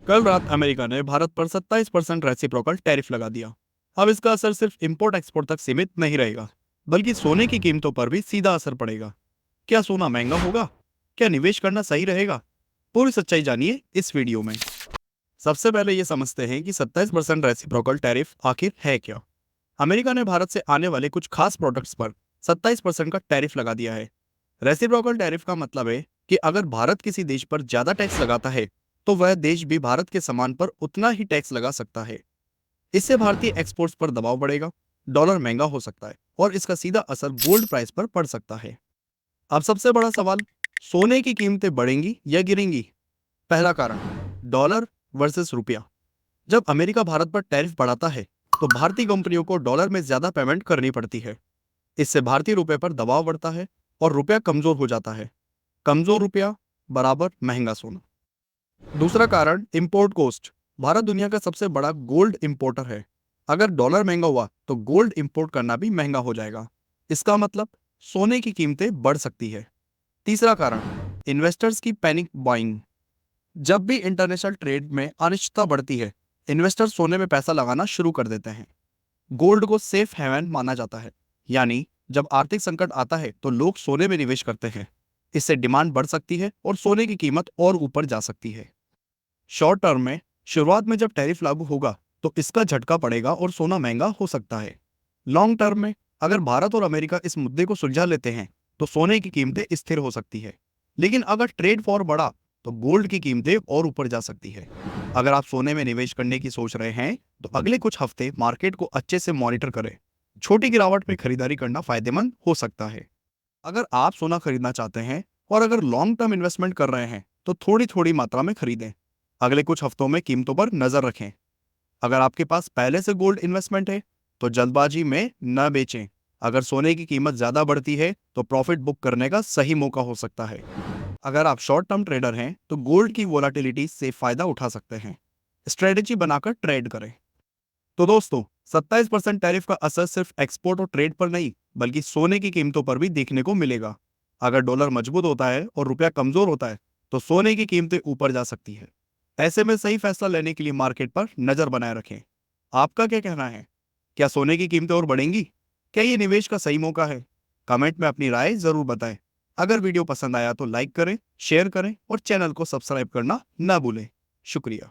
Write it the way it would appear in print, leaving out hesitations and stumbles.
कल रात अमेरिका ने भारत पर 27% रेसिप्रोकल टैरिफ लगा दिया। अब इसका असर सिर्फ इंपोर्ट एक्सपोर्ट तक सीमित नहीं रहेगा, बल्कि सोने की कीमतों पर भी सीधा असर पड़ेगा। क्या सोना महंगा होगा? क्या निवेश करना सही रहेगा? पूरी सच्चाई जानिए इस वीडियो में। सबसे पहले ये समझते हैं कि 27% रेसिप्रोकल टैरिफ आखिर है क्या। अमेरिका ने भारत से आने वाले कुछ खास प्रोडक्ट्स पर 27% का टैरिफ लगा दिया है। रेसिप्रोकल टैरिफ का मतलब है कि अगर भारत किसी देश पर ज्यादा टैक्स लगाता है, तो वह देश भी भारत के सामान पर उतना ही टैक्स लगा सकता है। इससे भारतीय एक्सपोर्ट्स पर दबाव बढ़ेगा, डॉलर महंगा हो सकता है और इसका सीधा असर गोल्ड प्राइस पर पड़ सकता है। अब सबसे बड़ा सवाल, सोने की कीमतें बढ़ेंगी या गिरेंगी? पहला कारण, डॉलर वर्सेस रुपया। जब अमेरिका भारत पर टैरिफ बढ़ाता है, तो भारतीय कंपनियों को डॉलर में ज्यादा पेमेंट करनी पड़ती है। इससे भारतीय रुपये पर दबाव बढ़ता है और रुपया कमजोर हो जाता है। कमजोर रुपया बराबर महंगा सोना। दूसरा कारण, इंपोर्ट कॉस्ट। भारत दुनिया का सबसे बड़ा गोल्ड इंपोर्टर है। अगर डॉलर महंगा हुआ तो गोल्ड इंपोर्ट करना भी महंगा हो जाएगा। इसका मतलब सोने की कीमतें बढ़ सकती है। तीसरा कारण, इन्वेस्टर्स की पैनिक बाइंग। जब भी इंटरनेशनल ट्रेड में अनिश्चितता बढ़ती है, इन्वेस्टर सोने में पैसा लगाना शुरू कर देते हैं। गोल्ड को सेफ हेवन माना जाता है, यानी जब आर्थिक संकट आता है तो लोग सोने में निवेश करते हैं। इससे डिमांड बढ़ सकती है और सोने की कीमत और ऊपर जा सकती है। शॉर्ट टर्म में शुरुआत में जब टैरिफ लागू होगा तो इसका झटका पड़ेगा और सोना महंगा हो सकता है। लॉन्ग टर्म में अगर भारत और अमेरिका इस मुद्दे को सुलझा लेते हैं तो सोने की कीमतें स्थिर हो सकती है। लेकिन अगर ट्रेड वॉर बढ़ा तो गोल्ड की कीमतें और ऊपर जा सकती है। अगर आप सोने में निवेश करने की सोच रहे हैं तो अगले कुछ हफ्ते मार्केट को अच्छे से मॉनिटर करें। छोटी गिरावट में खरीदारी करना फायदेमंद हो सकता है। अगर आप सोना खरीदना चाहते हैं और अगर लॉन्ग टर्म इन्वेस्टमेंट कर रहे हैं तो थोड़ी थोड़ी मात्रा में खरीदें। अगले कुछ हफ्तों में कीमतों पर नजर रखें। अगर आपके पास पहले से गोल्ड इन्वेस्टमेंट है तो जल्दबाजी में न बेचें। अगर सोने की कीमत ज्यादा बढ़ती है तो प्रॉफिट बुक करने का सही मौका हो सकता है। अगर आप शॉर्ट टर्म ट्रेडर हैं तो गोल्ड की वोलाटिलिटी से फायदा उठा सकते हैं। स्ट्रेटेजी बनाकर ट्रेड करें। तो दोस्तों, 27% टैरिफ का असर सिर्फ एक्सपोर्ट और ट्रेड पर नहीं, बल्कि सोने की कीमतों पर भी देखने को मिलेगा। अगर डॉलर मजबूत होता है और रुपया कमजोर होता है तो सोने की कीमतें ऊपर जा सकती है। ऐसे में सही फैसला लेने के लिए मार्केट पर नजर बनाए रखें। आपका क्या कहना है? क्या सोने की कीमतें और बढ़ेंगी? क्या ये निवेश का सही मौका है? कमेंट में अपनी राय जरूर बताएं। अगर वीडियो पसंद आया तो लाइक करें, शेयर करें और चैनल को सब्सक्राइब करना ना भूलें। शुक्रिया।